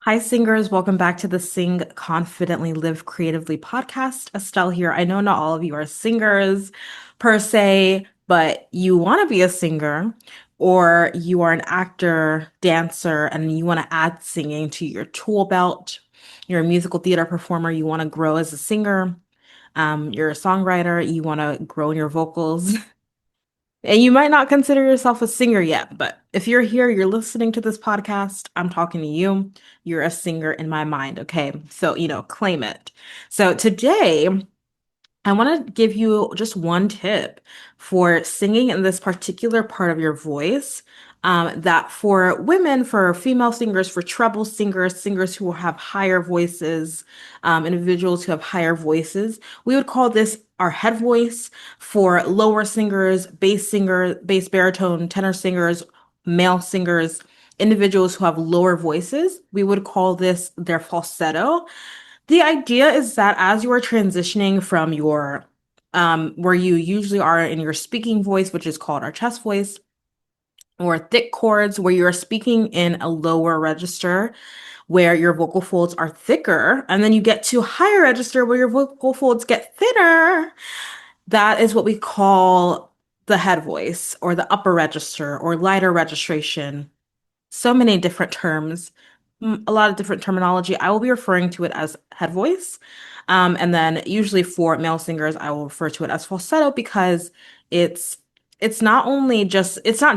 Hi, singers. Welcome back to the Sing Confidently Live Creatively podcast. Estelle here. I know not all of you are singers per se, but you want to be a singer, or you are an actor, dancer, and you want to add singing to your tool belt. You're a musical theater performer. You want to grow as a singer. You're a songwriter. You want to grow in your vocals. And you might not consider yourself a singer yet, but if you're here, you're listening to this podcast, I'm talking to you. You're a singer in my mind, okay? So, claim it. So today, I want to give you just one tip for singing in this particular part of your voice. That for women, for female singers, for treble singers, singers who have higher voices, individuals who have higher voices, we would call this our head voice. For lower singers, bass baritone, tenor singers, male singers, individuals who have lower voices, we would call this their falsetto. The idea is that as you are transitioning from your where you usually are in your speaking voice, which is called our chest voice, or thick chords where you're speaking in a lower register where your vocal folds are thicker, and then you get to higher register where your vocal folds get thinner. That is what we call the head voice or the upper register or lighter registration. So many different terms, a lot of different terminology. I will be referring to it as head voice. And then usually for male singers, I will refer to it as falsetto because it's it's not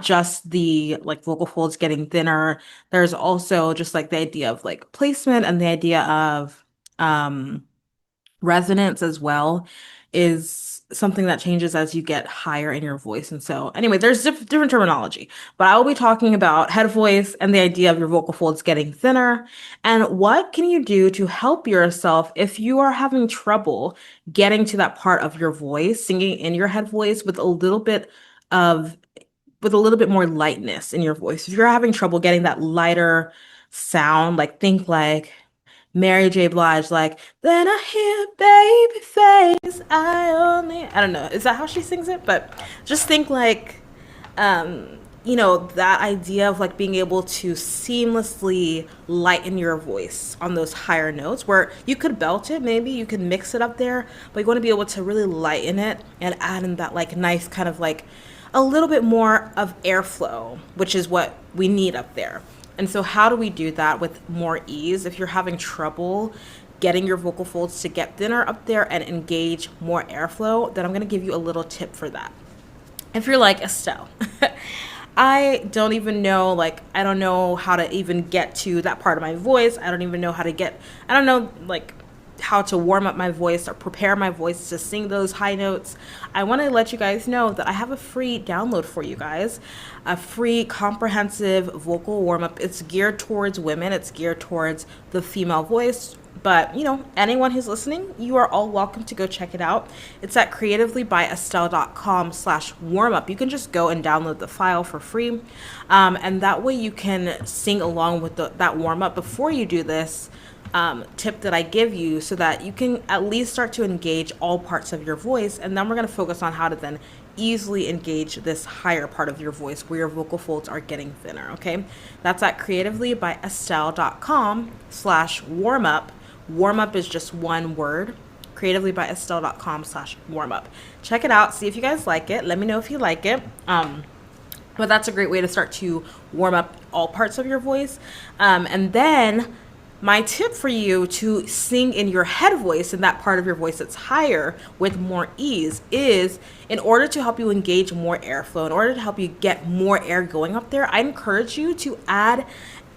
just the like vocal folds getting thinner. There's also just like the idea of like placement and the idea of resonance as well is something that changes as you get higher in your voice. And so, anyway, there's different terminology, but I will be talking about head voice and the idea of your vocal folds getting thinner. And what can you do to help yourself if you are having trouble getting to that part of your voice, singing in your head voice of with a little bit more lightness in your voice. If you're having trouble getting that lighter sound, like think like Mary J. Blige, like, then I hear baby face, I don't know, is that how she sings it? But just think like, that idea of like being able to seamlessly lighten your voice on those higher notes where you could belt it, maybe you could mix it up there, but you want to be able to really lighten it and add in that like nice kind of like a little bit more of airflow, which is what we need up there. And so, how do we do that with more ease? If you're having trouble getting your vocal folds to get thinner up there and engage more airflow, then I'm going to give you a little tip for that. If you're like Estelle, I don't even know, like, I don't know how to even get to that part of my voice. I don't even know how to get, I don't know, like, how to warm up my voice or prepare my voice to sing those high notes. I want to let you guys know that I have a free download for you guys, a free comprehensive vocal warm up. It's geared towards women, it's geared towards the female voice. But, anyone who's listening, you are all welcome to go check it out. It's at creativelybyestelle.com/warmup. You can just go and download the file for free. And that way you can sing along with that warm up before you do this tip that I give you so that you can at least start to engage all parts of your voice. And then we're going to focus on how to then easily engage this higher part of your voice where your vocal folds are getting thinner. Okay. That's at creativelybyestelle.com/warmup. Warm up is just one word. Creativelybyestelle.com/warmup. Check it out. See if you guys like it. Let me know if you like it. But that's a great way to start to warm up all parts of your voice. And then my tip for you to sing in your head voice, in that part of your voice that's higher with more ease, is in order to help you engage more airflow, in order to help you get more air going up there, I encourage you to add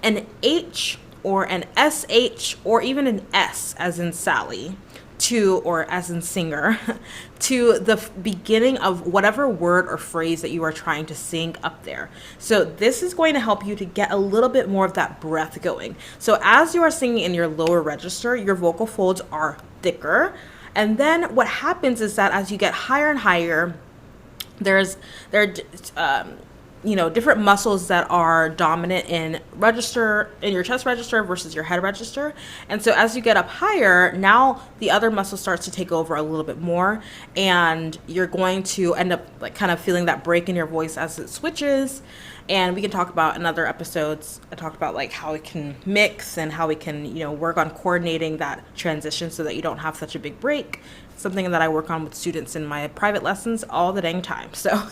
an H or an SH or even an S as in Sally or as in singer, to the beginning of whatever word or phrase that you are trying to sing up there. So this is going to help you to get a little bit more of that breath going. So as you are singing in your lower register, your vocal folds are thicker. And then what happens is that as you get higher and higher, there are different muscles that are dominant in your chest register versus your head register. And so as you get up higher, now the other muscle starts to take over a little bit more, and you're going to end up like kind of feeling that break in your voice as it switches. And we can talk about in other episodes. I talked about like how we can mix and how we can, work on coordinating that transition so that you don't have such a big break. Something that I work on with students in my private lessons all the dang time. So,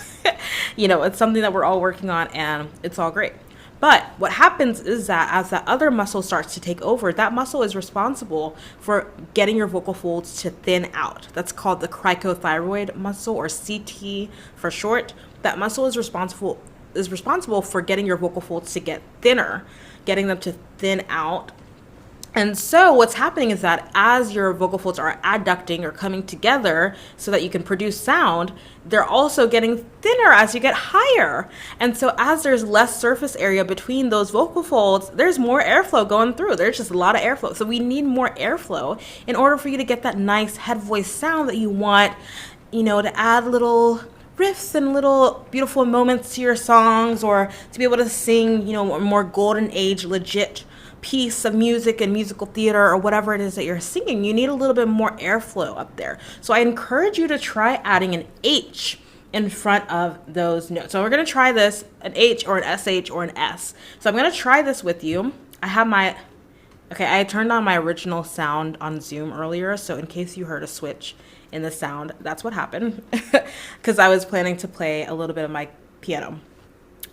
it's something that we're all working on, and it's all great. But what happens is that as that other muscle starts to take over, that muscle is responsible for getting your vocal folds to thin out. That's called the cricothyroid muscle, or CT for short. That muscle is responsible for getting your vocal folds to get thinner, getting them to thin out. And so what's happening is that as your vocal folds are adducting or coming together so that you can produce sound, they're also getting thinner as you get higher. And so as there's less surface area between those vocal folds, there's more airflow going through. There's just a lot of airflow. So we need more airflow in order for you to get that nice head voice sound that you want, to add little riffs and little beautiful moments to your songs, or to be able to sing, a more golden age legit piece of music and musical theater or whatever it is that you're singing. You need a little bit more airflow up there. So I encourage you to try adding an H in front of those notes. So we're going to try this, an H or an SH or an S. So I'm going to try this with you. I turned on my original sound on Zoom earlier, so in case you heard a switch in the sound, that's what happened, because I was planning to play a little bit of my piano.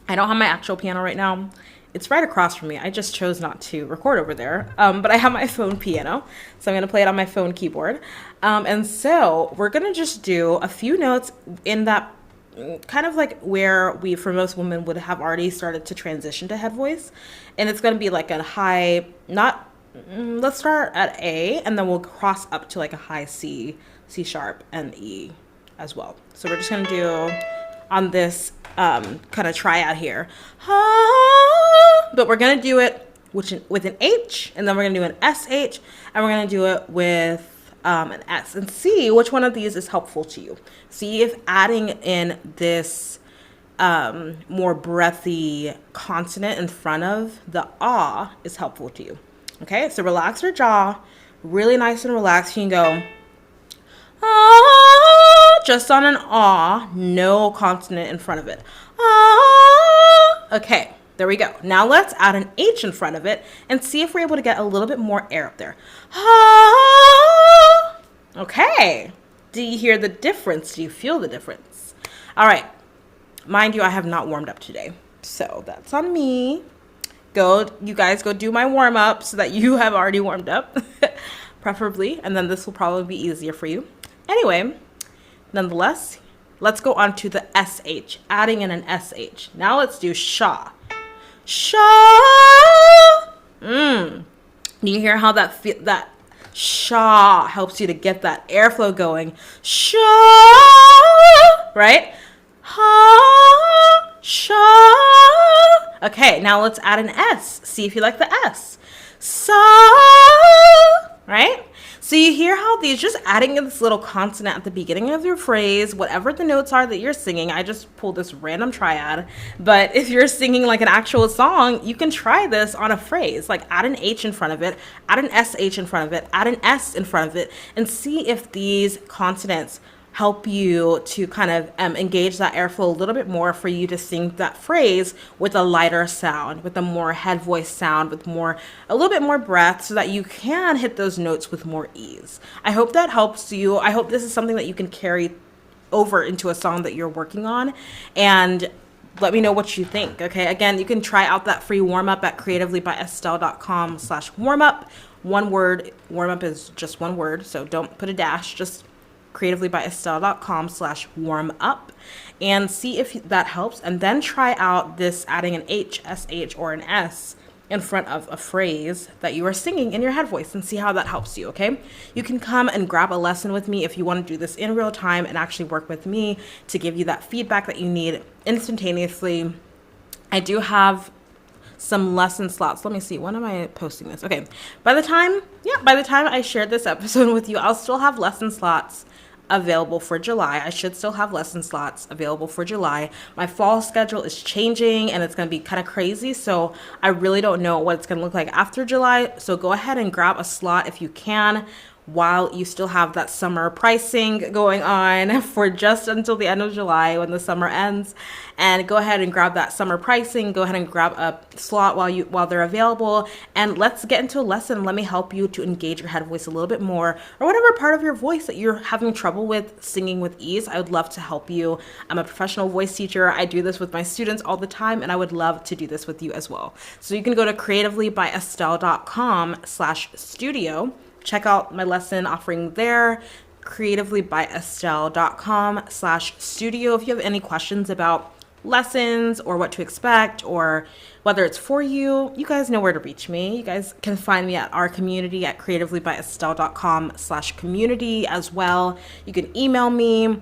I don't have my actual piano right now. It's right across from me. I just chose not to record over there, but I have my phone piano, so I'm going to play it on my phone keyboard. And so we're going to just do a few notes in that kind of like where we, for most women, would have already started to transition to head voice. And it's going to be like a high, let's start at A, and then we'll cross up to like a high C, C sharp, and E as well. So we're just going to do on this kind of tryout here. But we're going to do it with an H, and then we're going to do an SH, and we're going to do it with an S, and see which one of these is helpful to you. See if adding in this more breathy consonant in front of the ah is helpful to you. Okay, so relax your jaw, really nice and relaxed. You can go ah, just on an ah, no consonant in front of it. Ah. Okay, there we go. Now let's add an H in front of it and see if we're able to get a little bit more air up there. Ah. Okay, do you hear the difference? Do you feel the difference? All right, mind you, I have not warmed up today, so that's on me. You guys go do my warm up so that you have already warmed up, preferably, and then this will probably be easier for you. Anyway, nonetheless, let's go on to the SH, adding in an SH. Now let's do sha. Sha. Do you hear how that sha helps you to get that airflow going? Sha, right? Ha, sha. Okay, now let's add an S. See if you like the S. Sa, right? So you hear how these, just adding in this little consonant at the beginning of your phrase, whatever the notes are that you're singing. I just pulled this random triad, but if you're singing like an actual song, you can try this on a phrase, like add an H in front of it, add an SH in front of it, add an S in front of it, and see if these consonants help you to kind of engage that airflow a little bit more for you to sing that phrase with a lighter sound, with a more head voice sound, with a little bit more breath, so that you can hit those notes with more ease. I hope that helps you. I hope this is something that you can carry over into a song that you're working on, and let me know what you think. Okay, again, you can try out that free warm-up at creativelybyestelle.com/warmup. One word. Warm-up is just one word, so don't put a dash, just creativelybyestelle.com/warmup, and see if that helps, and then try out this adding an H, SH, or an S in front of a phrase that you are singing in your head voice, and see how that helps you. Okay, you can come and grab a lesson with me if you want to do this in real time and actually work with me to give you that feedback that you need instantaneously. I do have some lesson slots. Let me see, when am I posting this? Okay, by the time I shared this episode with you, I'll still have lesson slots available for July. I should still have lesson slots available for July. My fall schedule is changing, and it's going to be kind of crazy, so I really don't know what it's going to look like after July. So go ahead and grab a slot if you can. while you still have that summer pricing going on for just until the end of July when the summer ends. And go ahead and grab that summer pricing. Go ahead and grab a slot while they're available, and let's get into a lesson. Let me help you to engage your head voice a little bit more, or whatever part of your voice that you're having trouble with singing with ease. I would love to help you. I'm a professional voice teacher. I do this with my students all the time, and I would love to do this with you as well. So you can go to creativelybyestelle.com/studio. Check out my lesson offering there, creativelybyestelle.com/studio. If you have any questions about lessons or what to expect or whether it's for you, you guys know where to reach me. You guys can find me at our community at creativelybyestelle.com/community as well. You can email me.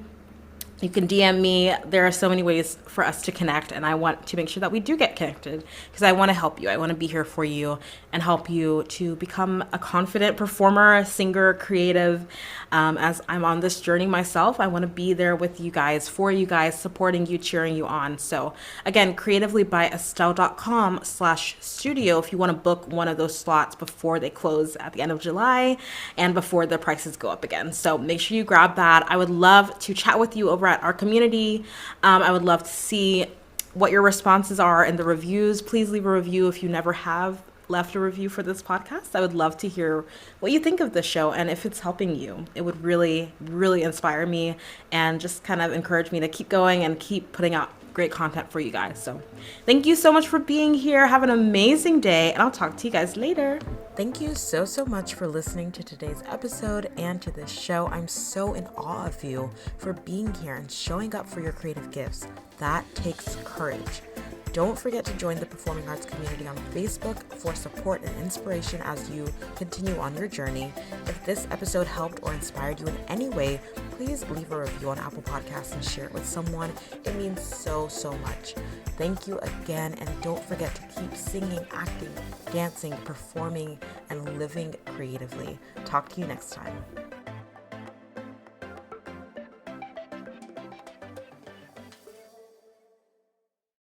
You can DM me. There are so many ways for us to connect, and I want to make sure that we do get connected because I want to help you. I want to be here for you and help you to become a confident performer, singer, creative. As I'm on this journey myself, I want to be there with you guys, for you guys, supporting you, cheering you on. So again, creativelybyestelle.com/studio if you want to book one of those slots before they close at the end of July and before the prices go up again. So make sure you grab that. I would love to chat with you over at our community. I would love to see what your responses are in the reviews. Please leave a review if you never have left a review for this podcast. I would love to hear what you think of the show and if it's helping you. It would really, really inspire me and just kind of encourage me to keep going and keep putting out great content for you guys. So thank you so much for being here. Have an amazing day, and I'll talk to you guys later. Thank you so much for listening to today's episode and to this show. I'm so in awe of you for being here and showing up for your creative gifts. That takes courage. Don't forget to join the Performing Arts community on Facebook for support and inspiration as you continue on your journey. If this episode helped or inspired you in any way, please leave a review on Apple Podcasts and share it with someone. It means so much. Thank you again, and don't forget to keep singing, acting, dancing, performing, and living creatively. Talk to you next time.